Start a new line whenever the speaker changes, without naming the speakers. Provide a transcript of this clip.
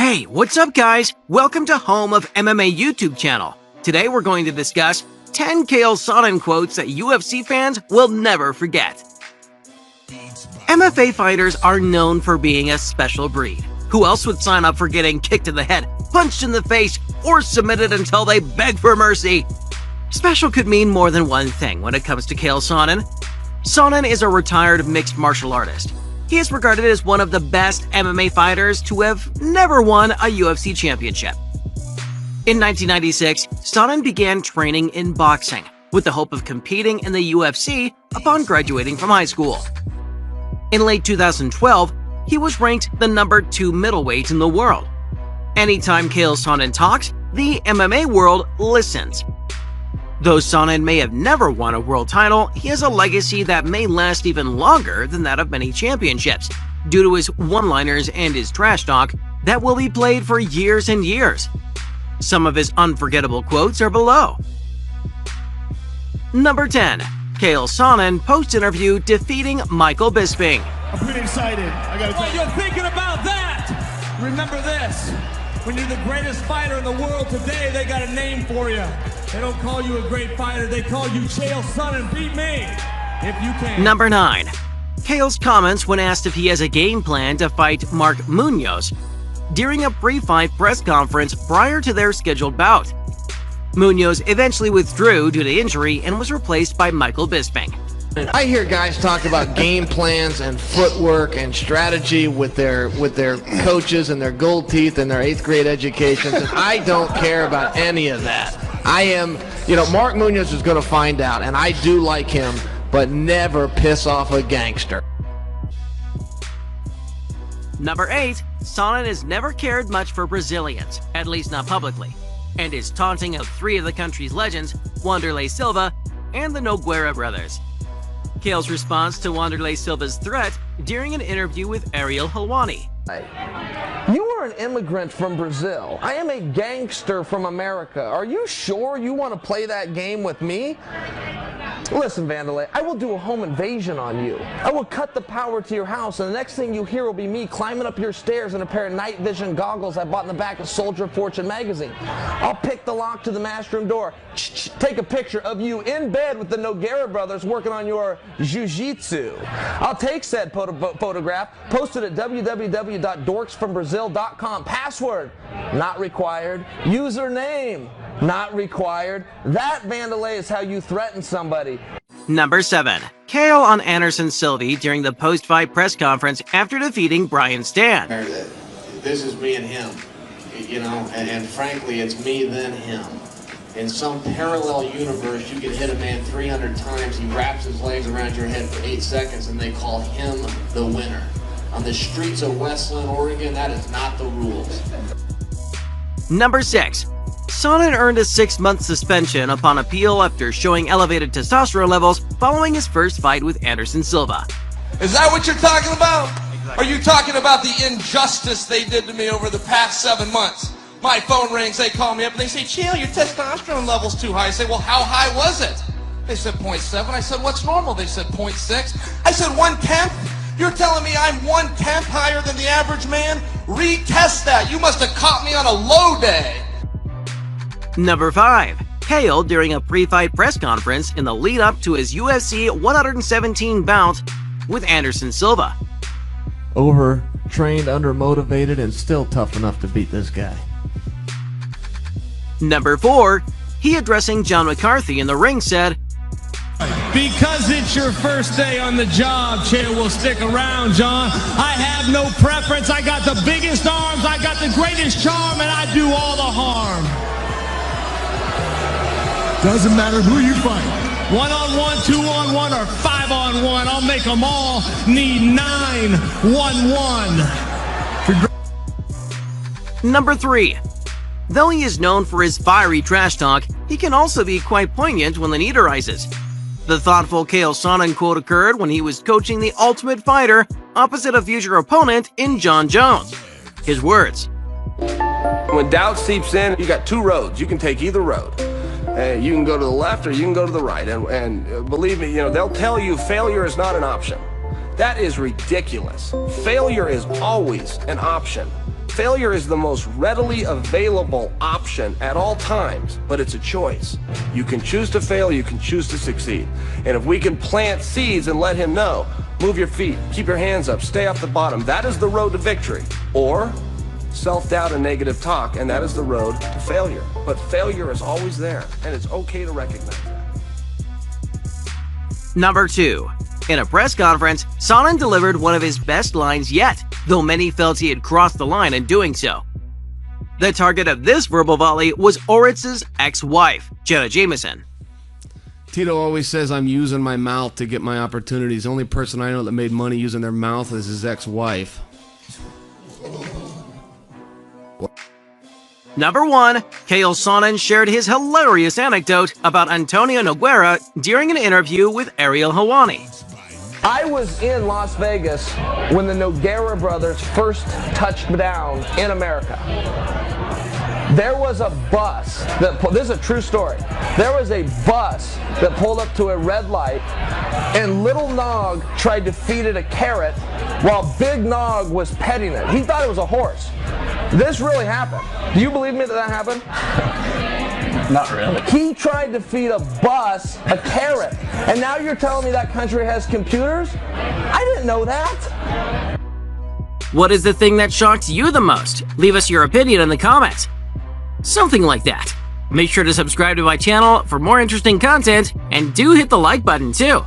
Hey, what's up guys? Welcome to Home of MMA YouTube channel. Today we're going to discuss 10 Chael Sonnen quotes that UFC fans will never forget. MFA fighters are known for being a special breed. Who else would sign up for getting kicked in the head, punched in the face, or submitted until they beg for mercy? Special could mean more than one thing when it comes to Chael Sonnen. Sonnen is a retired mixed martial artist. He is regarded as one of the best MMA fighters to have never won a UFC championship. In 1996, Sonnen began training in boxing with the hope of competing in the UFC upon graduating from high school. In late 2012, he was ranked the number 2 middleweight in the world. Anytime Chael Sonnen talks, the MMA world listens. Though Sonnen may have never won a world title, he has a legacy that may last even longer than that of many championships, due to his one-liners and his trash talk that will be played for years and years. Some of his unforgettable quotes are below. Number 10. Chael Sonnen post-interview defeating Michael Bisping.
I'm pretty excited.
While you're thinking about that, remember this. When you're the greatest fighter in the world today, they got a name for you. They don't call you a great fighter, they call you Chael Sonnen. Beat me, if you can.
Number 9. Chael's comments when asked if he has a game plan to fight Mark Munoz during a pre-fight press conference prior to their scheduled bout. Munoz eventually withdrew due to injury and was replaced by Michael Bisping.
I hear guys talk about game plans and footwork and strategy with their coaches and their gold teeth and their 8th grade educations, and I don't care about any of that. Mark Munoz is going to find out, and I do like him, but never piss off a gangster.
Number 8. Sonnen has never cared much for Brazilians, at least not publicly, and is taunting of 3 of the country's legends, Wanderlei Silva and the Nogueira brothers. Chael's response to Wanderlei Silva's threat during an interview with Ariel Helwani.
You are an immigrant from Brazil. I am a gangster from America. Are you sure you want to play that game with me? Listen, Wanderlei, I will do a home invasion on you. I will cut the power to your house, and the next thing you hear will be me climbing up your stairs in a pair of night vision goggles I bought in the back of Soldier of Fortune magazine. I'll pick the lock to the master room door, take a picture of you in bed with the Nogueira brothers working on your jiu-jitsu. I'll take said photograph, post it at www.dorksfrombrazil.com. Password, not required. Username, not required. That, Wanderlei, is how you threaten somebody.
Number 7. Chael on Anderson Silva during the post-fight press conference after defeating Brian Stann.
This is me and him, and frankly, it's me then him. In some parallel universe, you can hit a man 300 times, he wraps his legs around your head for 8 seconds, and they call him the winner. On the streets of Westland, Oregon, that is not the rules.
Number 6. Sonnen earned a 6-month suspension upon appeal after showing elevated testosterone levels following his first fight with Anderson Silva.
Is that what you're talking about? Are you talking about the injustice they did to me over the past 7 months? My phone rings, they call me up, and they say, Chael, your testosterone level's too high. I say, well, how high was it? They said 0.7. I said, what's normal? They said 0.6. I said 1/10. You're telling me I'm 1/10 higher than the average man? Retest that. You must have caught me on a low day.
Number 5. Chael during a pre-fight press conference in the lead-up to his UFC 117 bout with Anderson Silva.
Overtrained, undermotivated, and still tough enough to beat this guy.
Number 4. He addressing John McCarthy in the ring said,
Because it's your first day on the job, Chael will stick around, John. I have no preference. I got the biggest arms, I got the greatest charm, and I do all the harm.
Doesn't matter who you fight.
1-on-1, 2-on-1, or 5-on-1. I'll make them all need 9-1-1.
Number 3. Though he is known for his fiery trash talk, he can also be quite poignant when the need arises. The thoughtful Chael Sonnen quote occurred when he was coaching the Ultimate Fighter opposite a future opponent in John Jones. His words.
When doubt seeps in, you got 2 roads. You can take either road. You can go to the left or you can go to the right. And believe me, they'll tell you failure is not an option. That is ridiculous. Failure is always an option. failure is the most readily available option at all times, but it's a choice. You can choose to fail, you can choose to succeed. And if we can plant seeds and let him know, move your feet, keep your hands up, stay off the bottom, that is the road to victory. Or self-doubt and negative talk, and that is the road to failure. But failure is always there, and it's okay to recognize that.
Number 2. In a press conference, Sonnen delivered one of his best lines yet, though many felt he had crossed the line in doing so. The target of this verbal volley was Oritz's ex-wife, Jenna Jameson.
Tito always says I'm using my mouth to get my opportunities. The only person I know that made money using their mouth is his ex-wife.
Number 1. Chael Sonnen shared his hilarious anecdote about Antonio Nogueira during an interview with Ariel Helwani.
I was in Las Vegas when the Nogueira brothers first touched down in America. There was a bus this is a true story. There was a bus that pulled up to a red light, and Little Nog tried to feed it a carrot while Big Nog was petting it. He thought it was a horse. This really happened. Do you believe me that happened?
Not really.
He tried to feed a bus a carrot, and now you're telling me that country has computers? I didn't know that.
What is the thing that shocks you the most? Leave us your opinion in the comments. Something like that. Make sure to subscribe to my channel for more interesting content, and do hit the like button too.